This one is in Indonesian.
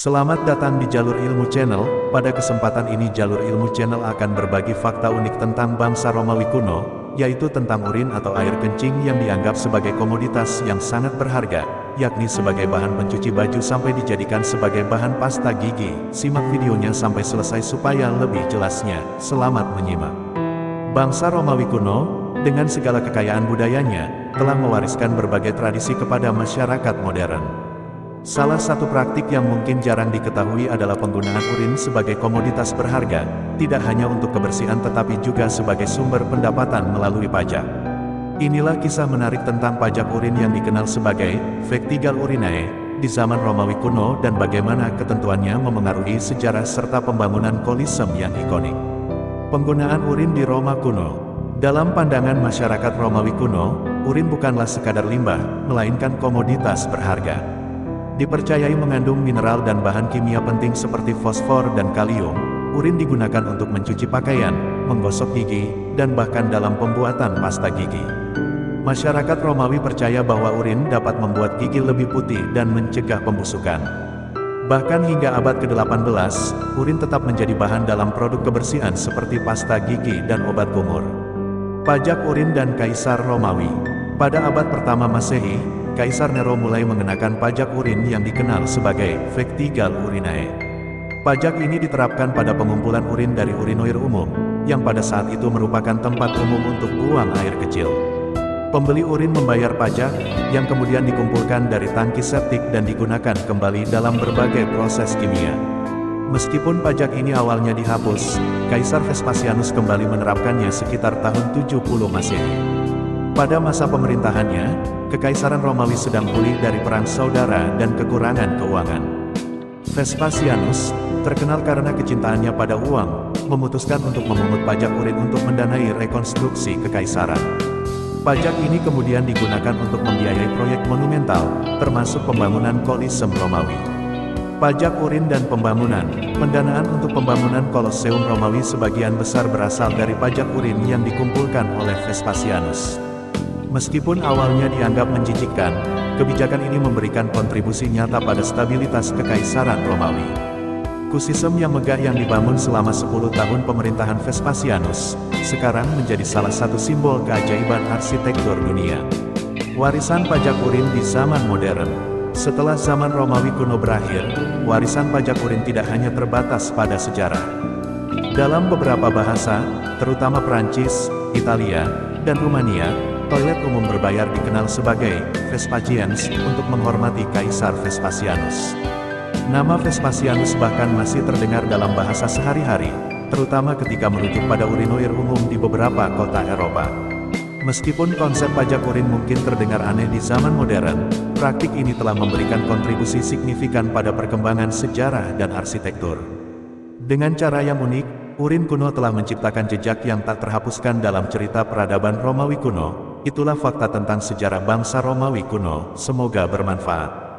Selamat datang di Jalur Ilmu Channel. Pada kesempatan ini Jalur Ilmu Channel akan berbagi fakta unik tentang bangsa Romawi kuno, yaitu tentang urin atau air kencing yang dianggap sebagai komoditas yang sangat berharga, yakni sebagai bahan pencuci baju sampai dijadikan sebagai bahan pasta gigi. Simak videonya sampai selesai supaya lebih jelasnya. Selamat menyimak. Bangsa Romawi kuno, dengan segala kekayaan budayanya, telah mewariskan berbagai tradisi kepada masyarakat modern. Salah satu praktik yang mungkin jarang diketahui adalah penggunaan urin sebagai komoditas berharga, tidak hanya untuk kebersihan tetapi juga sebagai sumber pendapatan melalui pajak. Inilah kisah menarik tentang pajak urin yang dikenal sebagai Vectigal Urinae di zaman Romawi kuno dan bagaimana ketentuannya memengaruhi sejarah serta pembangunan Koliseum yang ikonik. Penggunaan urin di Roma kuno. Dalam pandangan masyarakat Romawi kuno, urin bukanlah sekadar limbah, melainkan komoditas berharga. Dipercayai mengandung mineral dan bahan kimia penting seperti fosfor dan kalium. Urin digunakan untuk mencuci pakaian, menggosok gigi, dan bahkan dalam pembuatan pasta gigi. Masyarakat Romawi percaya bahwa urin dapat membuat gigi lebih putih dan mencegah pembusukan. Bahkan hingga abad ke-18, urin tetap menjadi bahan dalam produk kebersihan seperti pasta gigi dan obat kumur. Pajak urin dan Kaisar Romawi. Pada abad pertama Masehi, Kaisar Nero mulai mengenakan pajak urin yang dikenal sebagai Vectigal Urinae. Pajak ini diterapkan pada pengumpulan urin dari urinoir umum, yang pada saat itu merupakan tempat umum untuk buang air kecil. Pembeli urin membayar pajak, yang kemudian dikumpulkan dari tangki septik dan digunakan kembali dalam berbagai proses kimia. Meskipun pajak ini awalnya dihapus, Kaisar Vespasianus kembali menerapkannya sekitar tahun 70 Masehi. Pada masa pemerintahannya, Kekaisaran Romawi sedang pulih dari perang saudara dan kekurangan keuangan. Vespasianus, terkenal karena kecintaannya pada uang, memutuskan untuk memungut pajak urin untuk mendanai rekonstruksi kekaisaran. Pajak ini kemudian digunakan untuk membiayai proyek monumental, termasuk pembangunan Koliseum Romawi. Pajak urin dan pembangunan. Pendanaan untuk pembangunan Koloseum Romawi sebagian besar berasal dari pajak urin yang dikumpulkan oleh Vespasianus. Meskipun awalnya dianggap menjijikkan, kebijakan ini memberikan kontribusi nyata pada stabilitas Kekaisaran Romawi. Koliseum yang megah yang dibangun selama 10 tahun pemerintahan Vespasianus, sekarang menjadi salah satu simbol keajaiban arsitektur dunia. Warisan pajak urin di zaman modern. Setelah zaman Romawi kuno berakhir, warisan pajak urin tidak hanya terbatas pada sejarah. Dalam beberapa bahasa, terutama Prancis, Italia, dan Rumania, toilet umum berbayar dikenal sebagai Vespasians untuk menghormati Kaisar Vespasianus. Nama Vespasianus bahkan masih terdengar dalam bahasa sehari-hari, terutama ketika merujuk pada urinoir umum di beberapa kota Eropa. Meskipun konsep pajak urin mungkin terdengar aneh di zaman modern, praktik ini telah memberikan kontribusi signifikan pada perkembangan sejarah dan arsitektur. Dengan cara yang unik, urin kuno telah menciptakan jejak yang tak terhapuskan dalam cerita peradaban Romawi kuno. Itulah fakta tentang sejarah bangsa Romawi kuno, semoga bermanfaat.